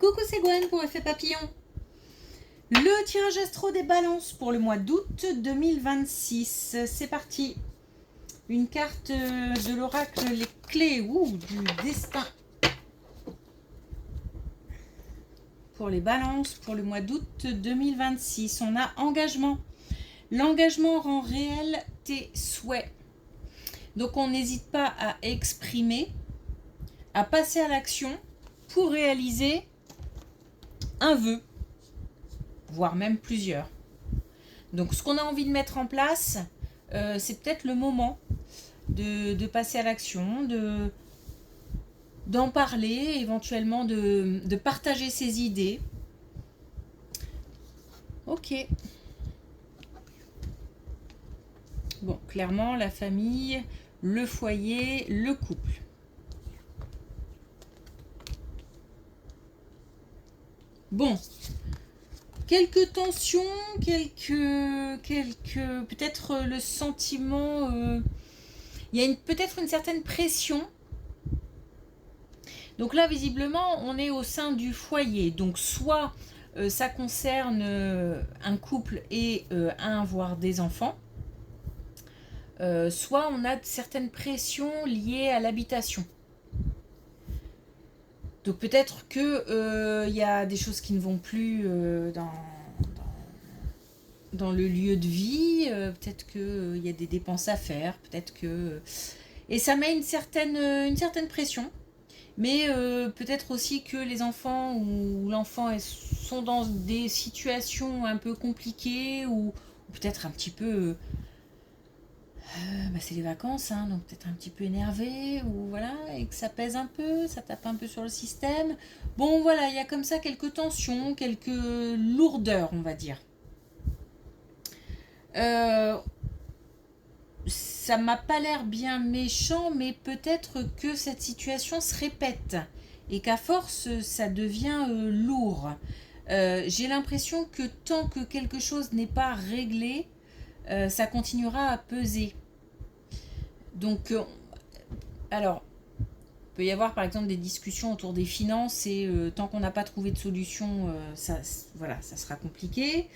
Coucou, c'est Gwen pour Effet Papillon. Le tirage astro des balances pour le mois d'août 2026. C'est parti. Une carte de l'oracle, les clés du destin. Pour les balances pour le mois d'août 2026. On a engagement. L'engagement rend réel tes souhaits. Donc on n'hésite pas à exprimer, à passer à l'action pour réaliser un vœu, voire même plusieurs. Donc ce qu'on a envie de mettre en place, c'est peut-être le moment de passer à l'action, d'en parler, éventuellement de partager ses idées. Ok. Bon, clairement, la famille, le foyer, le couple. Bon, quelques tensions, peut-être le sentiment, il y a peut-être une certaine pression. Donc là, visiblement, on est au sein du foyer. Donc soit ça concerne un couple et un voire des enfants, soit on a certaines pressions liées à l'habitation. Donc peut-être que y a des choses qui ne vont plus dans le lieu de vie, peut-être qu'il y a des dépenses à faire, peut-être que... Et ça met une certaine pression, mais peut-être aussi que les enfants ou l'enfant sont dans des situations un peu compliquées ou peut-être un petit peu... c'est les vacances, hein, donc peut-être un petit peu énervé, ou voilà, et que ça pèse un peu, ça tape un peu sur le système. Bon, voilà, il y a comme ça quelques tensions, quelques lourdeurs, on va dire. Ça m'a pas l'air bien méchant, mais peut-être que cette situation se répète et qu'à force, ça devient lourd. J'ai l'impression que tant que quelque chose n'est pas réglé, ça continuera à peser. Donc, alors, il peut y avoir par exemple des discussions autour des finances et tant qu'on n'a pas trouvé de solution, ça sera compliqué.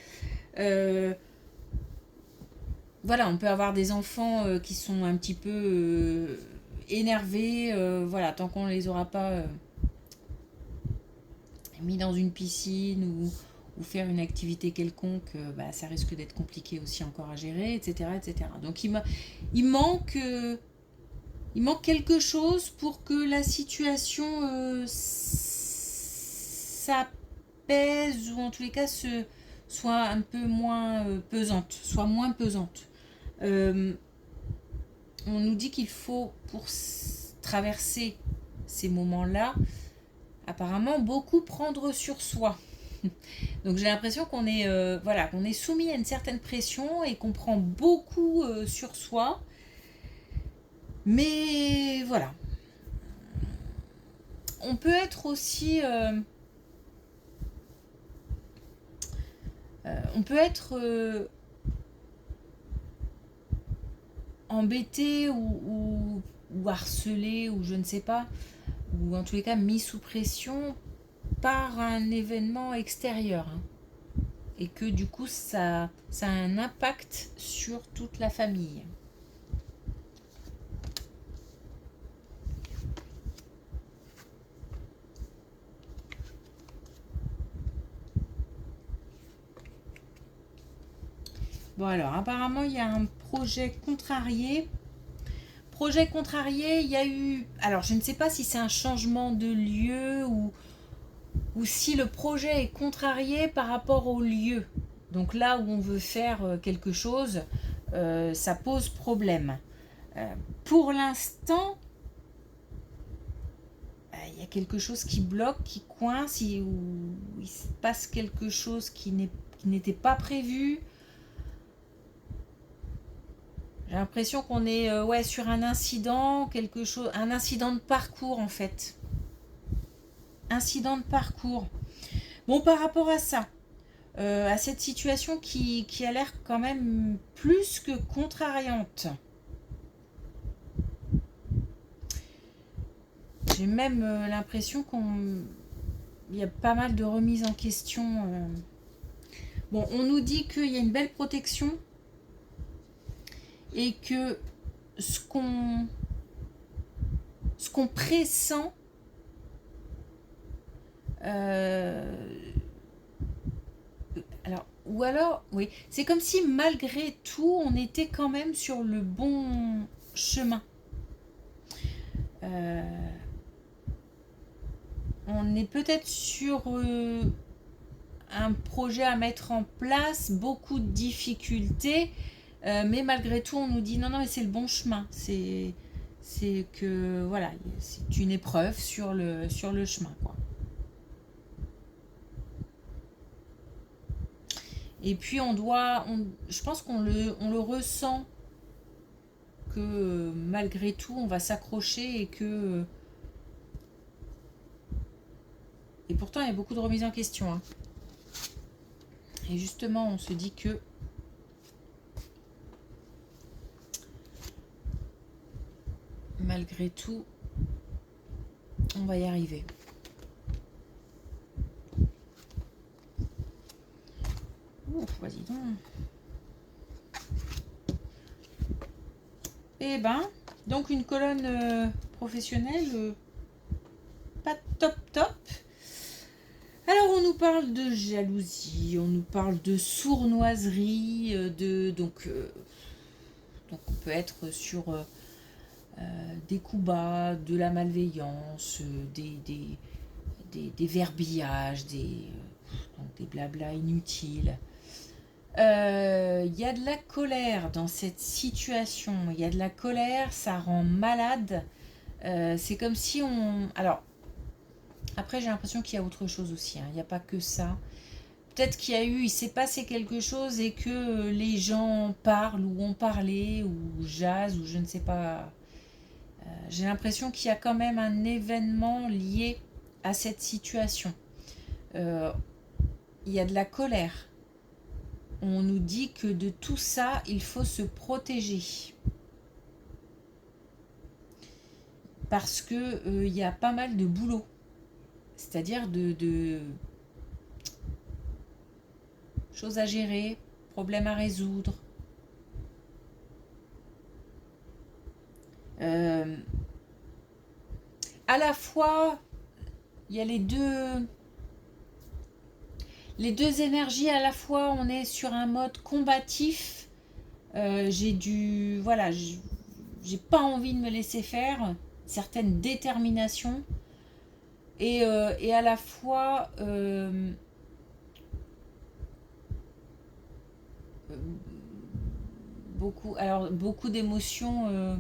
Voilà, on peut avoir des enfants qui sont un petit peu énervés. Voilà, tant qu'on ne les aura pas mis dans une piscine ou faire une activité quelconque, ça risque d'être compliqué aussi encore à gérer, etc. etc. Donc il manque quelque chose pour que la situation s'apaise ou en tous les cas soit un peu moins pesante, soit moins pesante. On nous dit qu'il faut, pour traverser ces moments-là, apparemment beaucoup prendre sur soi. Donc j'ai l'impression qu'on est, qu'on est soumis à une certaine pression et qu'on prend beaucoup sur soi. Mais voilà. On peut être aussi... on peut être embêté ou harcelé ou je ne sais pas, ou en tous les cas mis sous pression par un événement extérieur. Hein. Et que du coup ça a un impact sur toute la famille. Bon alors, apparemment, il y a un projet contrarié. Projet contrarié, il y a eu... Alors, je ne sais pas si c'est un changement de lieu ou si le projet est contrarié par rapport au lieu. Donc là où on veut faire quelque chose, ça pose problème. Pour l'instant, il y a quelque chose qui bloque, qui coince, ou il se passe quelque chose qui n'était pas prévu. J'ai l'impression qu'on est sur un incident, un incident de parcours en fait. Incident de parcours. Bon, par rapport à ça, à cette situation qui a l'air quand même plus que contrariante. J'ai même l'impression qu'on il y a pas mal de remises en question. Bon, on nous dit qu'il y a une belle protection et que ce qu'on pressent, oui, c'est comme si malgré tout, on était quand même sur le bon chemin. On est peut-être sur un projet à mettre en place, beaucoup de difficultés, mais malgré tout, on nous dit non, mais c'est le bon chemin. C'est que voilà, c'est une épreuve sur le chemin, quoi. Et puis je pense qu'on le ressent que malgré tout, on va s'accrocher et pourtant, il y a beaucoup de remises en question. Hein. Et justement, on se dit que malgré tout, on va y arriver. Ouf, vas-y donc. Eh ben, donc une colonne professionnelle pas top. Alors on nous parle de jalousie, on nous parle de sournoiserie, donc on peut être sur des coups bas, de la malveillance, des verbillages, des blablas inutiles. Il y a de la colère dans cette situation. Il y a de la colère, ça rend malade. C'est comme si on... Alors, après, j'ai l'impression qu'il y a autre chose aussi. Hein. Il n'y a pas que ça. Peut-être il s'est passé quelque chose et que les gens parlent ou ont parlé ou jasent ou je ne sais pas. J'ai l'impression qu'il y a quand même un événement lié à cette situation. Il y a de la colère. On nous dit que de tout ça, il faut se protéger. Parce que y a pas mal de boulot. C'est-à-dire de choses à gérer, problèmes à résoudre. À la fois, il y a les deux énergies. À la fois, on est sur un mode combatif. J'ai pas envie de me laisser faire, certaine détermination. Et à la fois beaucoup d'émotions.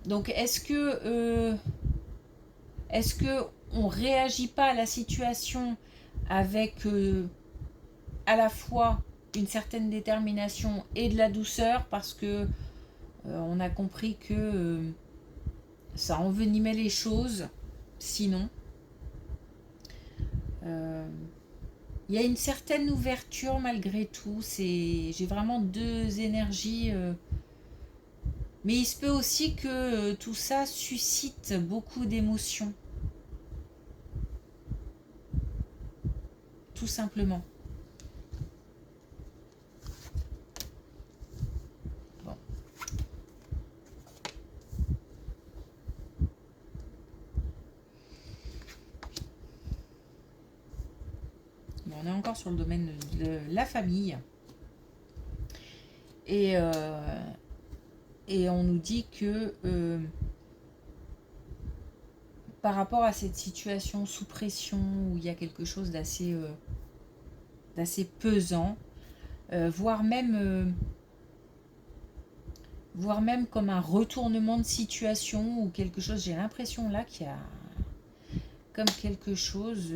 Donc est-ce que on réagit pas à la situation avec à la fois une certaine détermination et de la douceur parce que on a compris que ça envenimait les choses, sinon. Il y a une certaine ouverture malgré tout. J'ai vraiment deux énergies. Mais il se peut aussi que tout ça suscite beaucoup d'émotions. Tout simplement. On est encore sur le domaine de la famille. Et on nous dit que par rapport à cette situation sous pression où il y a quelque chose d'assez pesant, voire même comme un retournement de situation ou quelque chose, j'ai l'impression là qu'il y a comme quelque chose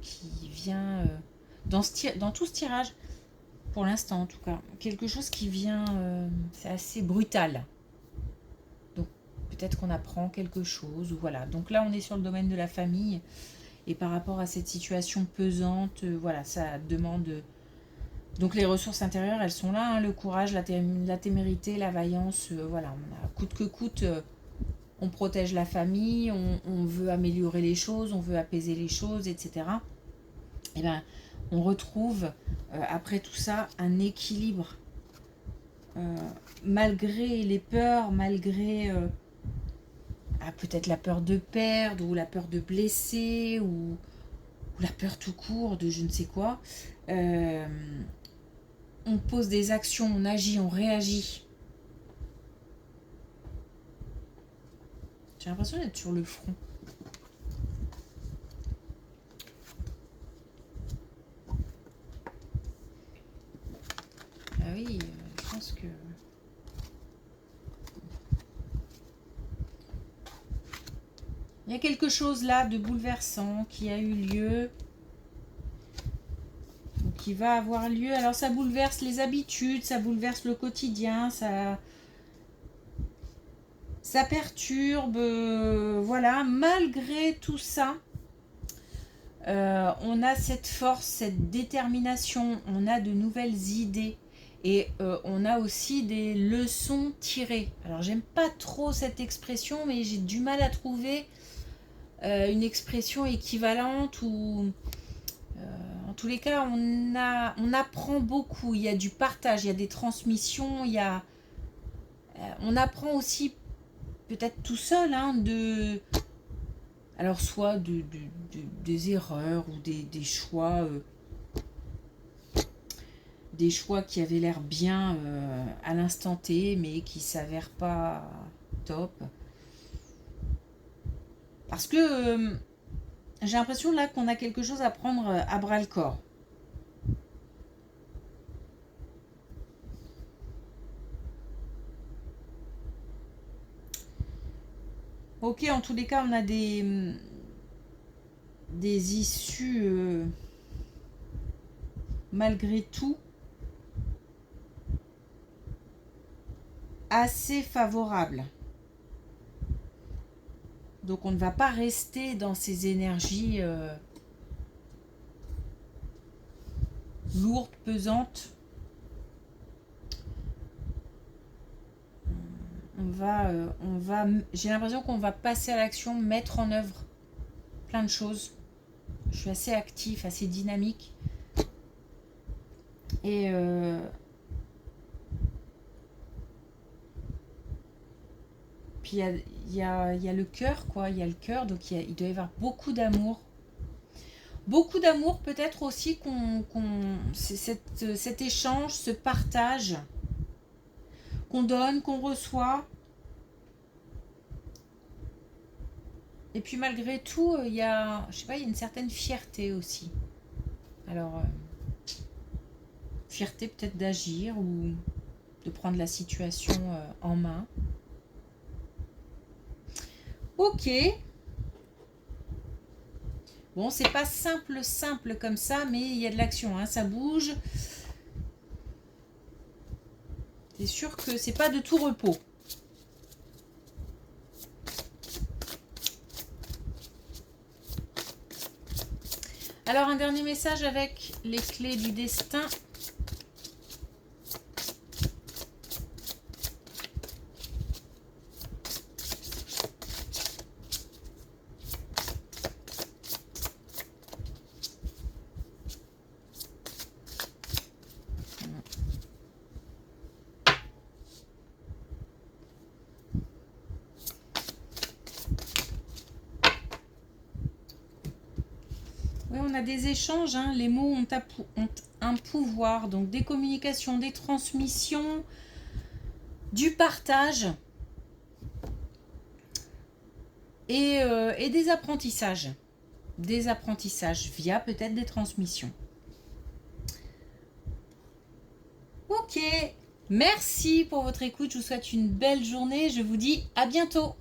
qui vient dans tout ce tirage, pour l'instant en tout cas, quelque chose qui vient, c'est assez brutal. Donc peut-être qu'on apprend quelque chose, ou voilà. Donc là on est sur le domaine de la famille, et par rapport à cette situation pesante, voilà, ça demande... Donc les ressources intérieures, elles sont là, hein, le courage, la témérité, la vaillance, voilà, on a coûte que coûte, on protège la famille, on veut améliorer les choses, on veut apaiser les choses, etc. Et bien, on retrouve, après tout ça, un équilibre. Malgré les peurs, malgré peut-être la peur de perdre, ou la peur de blesser, ou la peur tout court de je ne sais quoi, on pose des actions, on agit, on réagit. J'ai l'impression d'être sur le front. Ah oui, je pense que... Il y a quelque chose là de bouleversant qui a eu lieu, ou qui va avoir lieu. Alors ça bouleverse les habitudes, ça bouleverse le quotidien, ça perturbe, voilà. Malgré tout ça, on a cette force, cette détermination, on a de nouvelles idées et on a aussi des leçons tirées. Alors j'aime pas trop cette expression, mais j'ai du mal à trouver une expression équivalente ou en tous les cas on apprend beaucoup, il y a du partage, il y a des transmissions, il y a on apprend aussi peut-être tout seul alors soit des erreurs ou des choix qui avaient l'air bien à l'instant T mais qui s'avèrent pas top, parce que j'ai l'impression là qu'on a quelque chose à prendre à bras le corps. Ok, en tous les cas on a des issues malgré tout assez favorables. Donc on ne va pas rester dans ces énergies lourdes, pesantes. J'ai l'impression qu'on va passer à l'action, mettre en œuvre plein de choses. Je suis assez actif, assez dynamique. Et puis il y a le cœur, quoi. Il y a le cœur, donc il doit y avoir beaucoup d'amour. Beaucoup d'amour, peut-être aussi cet échange, ce partage qu'on donne, qu'on reçoit. Et puis malgré tout, il y a, je sais pas, il y a une certaine fierté aussi. Alors, fierté peut-être d'agir ou de prendre la situation en main. Ok. Bon, c'est pas simple comme ça, mais il y a de l'action, hein, ça bouge. C'est sûr que c'est pas de tout repos. Alors, un dernier message avec les clés du destin. Oui, on a des échanges, hein. Les mots ont un pouvoir, donc des communications, des transmissions, du partage et des apprentissages. Des apprentissages via peut-être des transmissions. Ok, merci pour votre écoute, je vous souhaite une belle journée, je vous dis à bientôt.